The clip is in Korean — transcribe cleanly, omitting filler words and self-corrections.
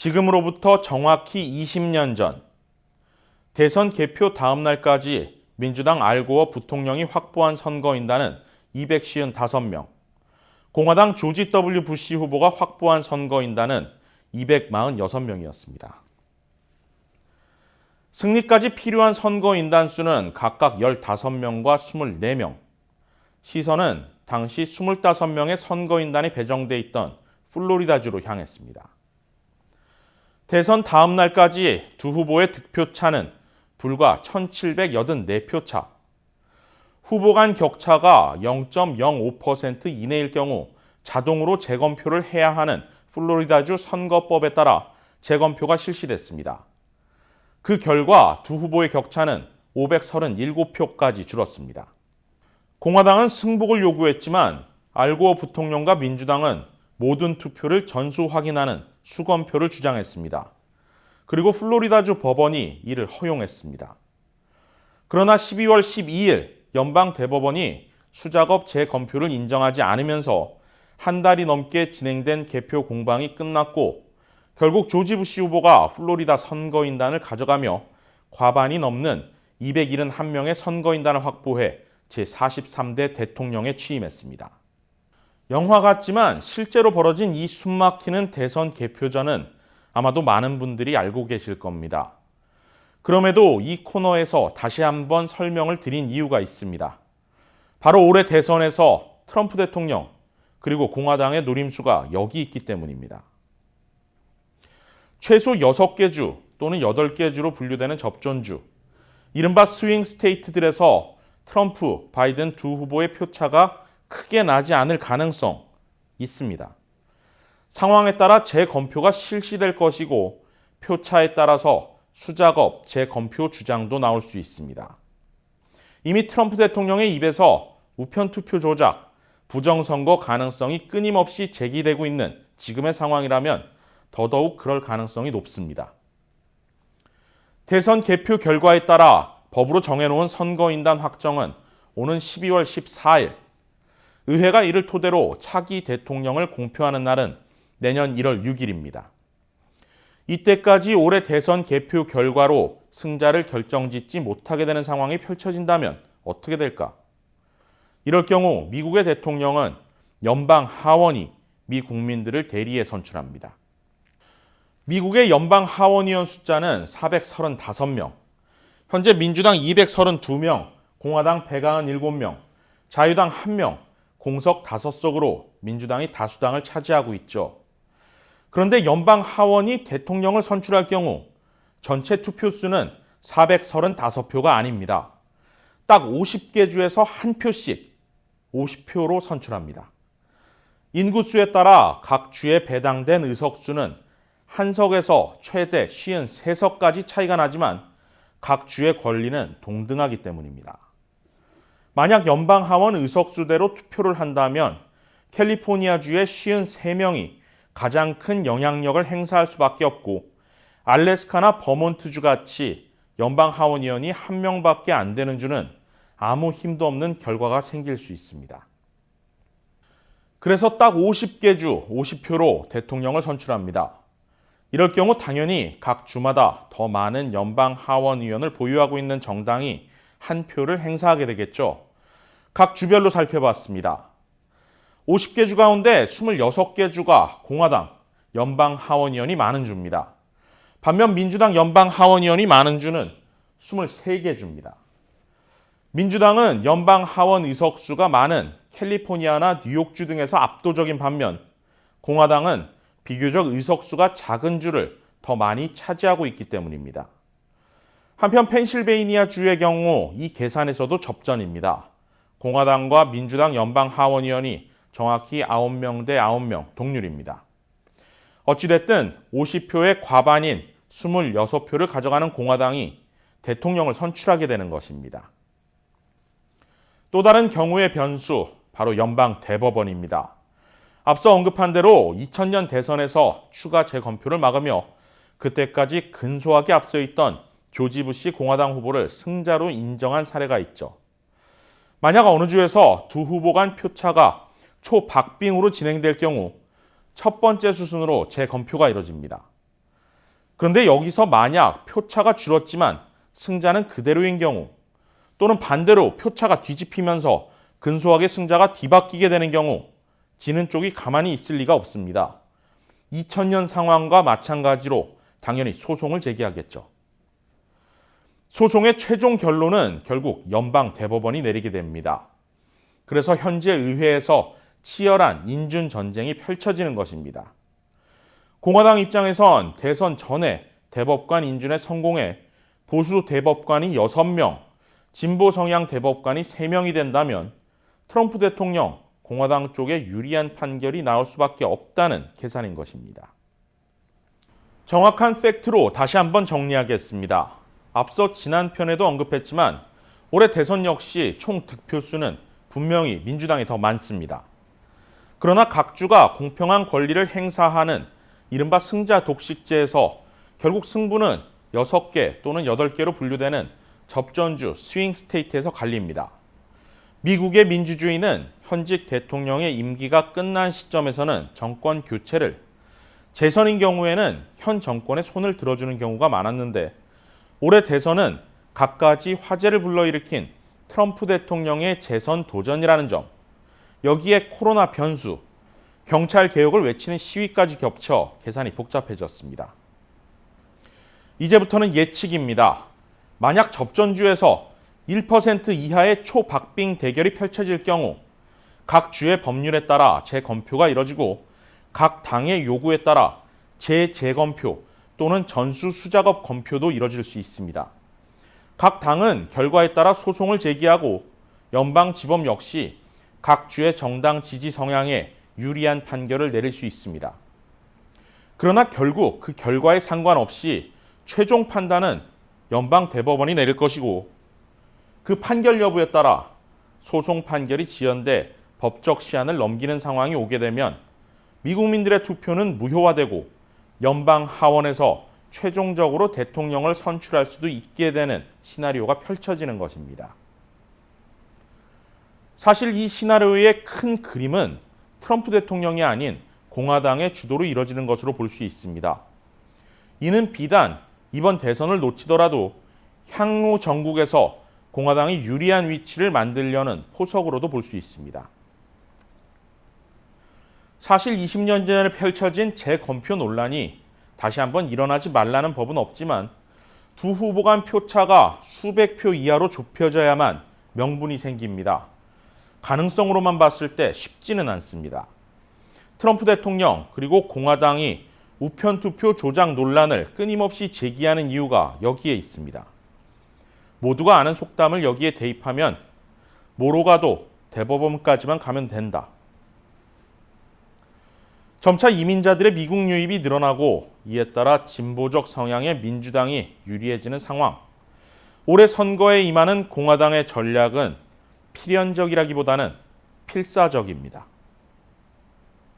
지금으로부터 정확히 20년 전 대선 개표 다음 날까지 민주당 알고어 부통령이 확보한 선거인단은 255명, 공화당 조지 W. 부시 후보가 확보한 선거인단은 246명이었습니다. 승리까지 필요한 선거인단 수는 각각 15명과 24명. 시선은 당시 25명의 선거인단이 배정돼 있던 플로리다주로 향했습니다. 대선 다음 날까지 두 후보의 득표차는 불과 1,784표 차. 후보 간 격차가 0.05% 이내일 경우 자동으로 재검표를 해야 하는 플로리다주 선거법에 따라 재검표가 실시됐습니다. 그 결과 두 후보의 격차는 537표까지 줄었습니다. 공화당은 승복을 요구했지만 알고어 부통령과 민주당은 모든 투표를 전수 확인하는 수검표를 주장했습니다. 그리고 플로리다주 법원이 이를 허용했습니다. 그러나 12월 12일 연방 대법원이 수작업 재검표를 인정하지 않으면서 한 달이 넘게 진행된 개표 공방이 끝났고 결국 조지 부시 후보가 플로리다 선거인단을 가져가며 과반이 넘는 271명의 선거인단을 확보해 제43대 대통령에 취임했습니다. 영화 같지만 실제로 벌어진 이 숨막히는 대선 개표전은 아마도 많은 분들이 알고 계실 겁니다. 그럼에도 이 코너에서 다시 한번 설명을 드린 이유가 있습니다. 바로 올해 대선에서 트럼프 대통령 그리고 공화당의 노림수가 여기 있기 때문입니다. 최소 6개 주 또는 8개 주로 분류되는 접전주, 이른바 스윙 스테이트들에서 트럼프, 바이든 두 후보의 표차가 크게 나지 않을 가능성 있습니다. 상황에 따라 재검표가 실시될 것이고 표차에 따라서 수작업, 재검표 주장도 나올 수 있습니다. 이미 트럼프 대통령의 입에서 우편투표 조작, 부정선거 가능성이 끊임없이 제기되고 있는 지금의 상황이라면 더더욱 그럴 가능성이 높습니다. 대선 개표 결과에 따라 법으로 정해놓은 선거인단 확정은 오는 12월 14일, 의회가 이를 토대로 차기 대통령을 공표하는 날은 내년 1월 6일입니다. 이때까지 올해 대선 개표 결과로 승자를 결정짓지 못하게 되는 상황이 펼쳐진다면 어떻게 될까? 이럴 경우 미국의 대통령은 연방 하원이 미 국민들을 대리에 선출합니다. 미국의 연방 하원의원 숫자는 435명, 현재 민주당 232명, 공화당 197명, 자유당 1명, 공석 5석으로 민주당이 다수당을 차지하고 있죠. 그런데 연방 하원이 대통령을 선출할 경우 전체 투표수는 435표가 아닙니다. 딱 50개 주에서 한 표씩 50표로 선출합니다. 인구수에 따라 각 주에 배당된 의석수는 한 석에서 최대 53석까지 차이가 나지만 각 주의 권리는 동등하기 때문입니다. 만약 연방하원 의석수대로 투표를 한다면 캘리포니아주의 53명이 가장 큰 영향력을 행사할 수밖에 없고 알래스카나 버몬트주 같이 연방하원의원이 한 명밖에 안 되는 주는 아무 힘도 없는 결과가 생길 수 있습니다. 그래서 딱 50개 주 50표로 대통령을 선출합니다. 이럴 경우 당연히 각 주마다 더 많은 연방 하원의원을 보유하고 있는 정당이 한 표를 행사하게 되겠죠. 각 주별로 살펴봤습니다. 50개 주 가운데 26개 주가 공화당 연방 하원의원이 많은 주입니다. 반면 민주당 연방 하원의원이 많은 주는 23개 주입니다. 민주당은 연방 하원 의석수가 많은 캘리포니아나 뉴욕주 등에서 압도적인 반면 공화당은 비교적 의석수가 작은 주를 더 많이 차지하고 있기 때문입니다. 한편 펜실베이니아 주의 경우 이 계산에서도 접전입니다. 공화당과 민주당 연방 하원의원이 정확히 9명 대 9명 동률입니다. 어찌됐든 50표의 과반인 26표를 가져가는 공화당이 대통령을 선출하게 되는 것입니다. 또 다른 경우의 변수, 바로 연방 대법원입니다. 앞서 언급한 대로 2000년 대선에서 추가 재검표를 막으며 그때까지 근소하게 앞서 있던 조지 부시 공화당 후보를 승자로 인정한 사례가 있죠. 만약 어느 주에서 두 후보 간 표차가 초박빙으로 진행될 경우 첫 번째 수순으로 재검표가 이뤄집니다. 그런데 여기서 만약 표차가 줄었지만 승자는 그대로인 경우, 또는 반대로 표차가 뒤집히면서 근소하게 승자가 뒤바뀌게 되는 경우 지는 쪽이 가만히 있을 리가 없습니다. 2000년 상황과 마찬가지로 당연히 소송을 제기하겠죠. 소송의 최종 결론은 결국 연방 대법원이 내리게 됩니다. 그래서 현재 의회에서 치열한 인준 전쟁이 펼쳐지는 것입니다. 공화당 입장에선 대선 전에 대법관 인준에 성공해 보수 대법관이 6명, 진보 성향 대법관이 3명이 된다면 트럼프 대통령, 공화당 쪽에 유리한 판결이 나올 수밖에 없다는 계산인 것입니다. 정확한 팩트로 다시 한번 정리하겠습니다. 앞서 지난 편에도 언급했지만 올해 대선 역시 총 득표수는 분명히 민주당이 더 많습니다. 그러나 각 주가 공평한 권리를 행사하는 이른바 승자 독식제에서 결국 승부는 6개 또는 8개로 분류되는 접전주 스윙 스테이트에서 갈립니다. 미국의 민주주의는 현직 대통령의 임기가 끝난 시점에서는 정권 교체를, 재선인 경우에는 현 정권에 손을 들어주는 경우가 많았는데 올해 대선은 갖가지 화제를 불러일으킨 트럼프 대통령의 재선 도전이라는 점, 여기에 코로나 변수, 경찰 개혁을 외치는 시위까지 겹쳐 계산이 복잡해졌습니다. 이제부터는 예측입니다. 만약 접전주에서 1% 이하의 초박빙 대결이 펼쳐질 경우 각 주의 법률에 따라 재검표가 이뤄지고 각 당의 요구에 따라 재검표 또는 전수수작업 검표도 이뤄질 수 있습니다. 각 당은 결과에 따라 소송을 제기하고 연방지법 역시 각 주의 정당 지지 성향에 유리한 판결을 내릴 수 있습니다. 그러나 결국 그 결과에 상관없이 최종 판단은 연방 대법원이 내릴 것이고 그 판결 여부에 따라 소송 판결이 지연돼 법적 시한을 넘기는 상황이 오게 되면 미국민들의 투표는 무효화되고 연방 하원에서 최종적으로 대통령을 선출할 수도 있게 되는 시나리오가 펼쳐지는 것입니다. 사실 이 시나리오의 큰 그림은 트럼프 대통령이 아닌 공화당의 주도로 이뤄지는 것으로 볼 수 있습니다. 이는 비단 이번 대선을 놓치더라도 향후 전국에서 공화당이 유리한 위치를 만들려는 포석으로도 볼 수 있습니다. 사실 20년 전에 펼쳐진 재검표 논란이 다시 한번 일어나지 말라는 법은 없지만 두 후보 간 표차가 수백 표 이하로 좁혀져야만 명분이 생깁니다. 가능성으로만 봤을 때 쉽지는 않습니다. 트럼프 대통령 그리고 공화당이 우편 투표 조작 논란을 끊임없이 제기하는 이유가 여기에 있습니다. 모두가 아는 속담을 여기에 대입하면 뭐로 가도 대법원까지만 가면 된다. 점차 이민자들의 미국 유입이 늘어나고 이에 따라 진보적 성향의 민주당이 유리해지는 상황. 올해 선거에 임하는 공화당의 전략은 필연적이라기보다는 필사적입니다.